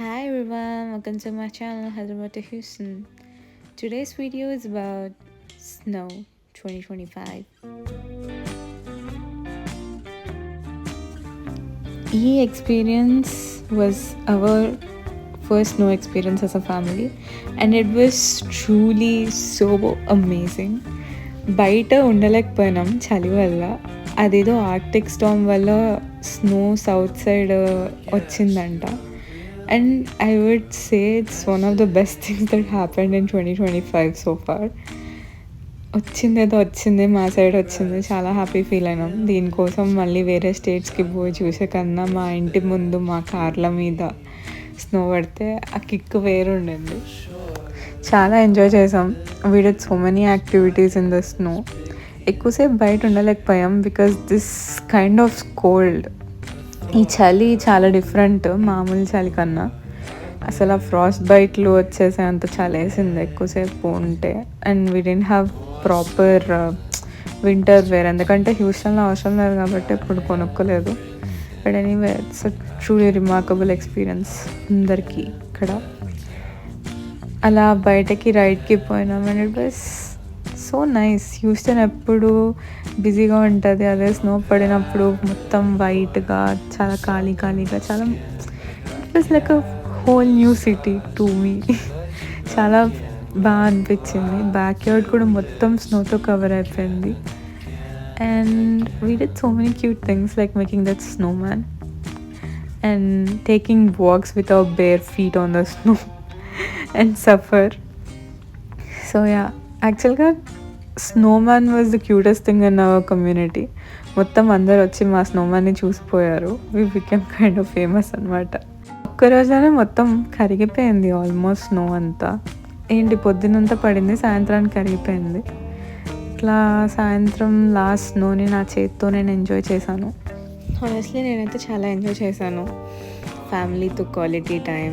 Hi everyone, welcome to my channel Hyderabad to Houston. Today's video is about snow 2025. Experience was our first snow experience as a family, and it was truly so amazing. బయట ఉండలేకపోయినాం చలి వల్ల. అదేదో Arctic Storm వల్ల snow south side వచ్చిందంట. And I would say it's one of the best things that happened in 2025 so far. వచ్చిందేదో వచ్చింది, మా side వచ్చింది, చాలా హ్యాపీ ఫీల్ అయినాం. దీనికోసం మళ్ళీ వేరే స్టేట్స్కి పోయి చూసే కన్నా మా ఇంటి ముందు మా కార్ల మీద స్నో పడితే ఆ కిక్ వేరు ఉండింది. చాలా ఎంజాయ్ చేసాం. We did so many activities in the snow. ఎక్కువసేపు బయట ఉండలేకపోయాం because this kind of cold, ఈ చలి చాలా డిఫరెంట్ మామూలు చలి కన్నా. అసలు ఆ ఫ్రాస్ట్ బైట్లు వచ్చేసే అంత చలేసింది ఎక్కువసేపు ఉంటే. And we didn't have proper winter wear, ఎందుకంటే హ్యూస్టన్లో అవసరం లేదు కాబట్టి ఇప్పుడు కొనుక్కోలేదు. But anyway it's truly remarkable experience అందరికీ ఇక్కడ. అలా బయటకి రైడ్కి పోయినాం and it was so nice. Houston ఎప్పుడు బిజీగా ఉంటుంది, అదే స్నో పడినప్పుడు మొత్తం వైట్గా చాలా ఖాళీగా చాలా it was like a whole new city to me. చాలా బాగా అనిపించింది. బ్యాక్ యార్డ్ కూడా మొత్తం స్నోతో కవర్ అయిపోయింది. And we did so many cute things like making that snowman and taking walks with our bare feet on the snow and suffer. So yeah, యాక్చువల్గా snowman was the cutest thing in our community. మొత్తం అందరు వచ్చి మా స్నోమ్యాన్ని చూసిపోయారు. We became kind of famous అనమాట. ఒక్కరోజునే మొత్తం కరిగిపోయింది ఆల్మోస్ట్ స్నో అంతా. ఏంటి పొద్దునంతా పడింది, సాయంత్రానికి కరిగిపోయింది. ఇట్లా సాయంత్రం లాస్ట్ స్నోని నా చేతితో నేను ఎంజాయ్ చేశాను. హానెస్ట్లీ నేనైతే చాలా ఎంజాయ్ చేశాను. ఫ్యామిలీతో క్వాలిటీ టైం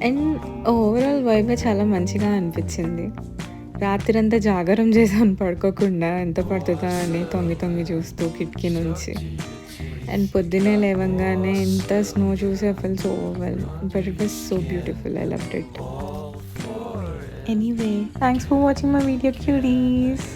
అండ్ ఓవరాల్ వైబే చాలా మంచిగా అనిపించింది. రాత్రంతా జాగారం చేశాను పడుకోకుండా, ఎంత పడుతుందా అని తొంగి చూస్తూ కిటికీ నుంచి. అండ్ పొద్దునే లేవంగానే ఎంత స్నో చూసి I fell so well, but it was so beautiful. I loved it. Anyway, thanks for watching my video cuties.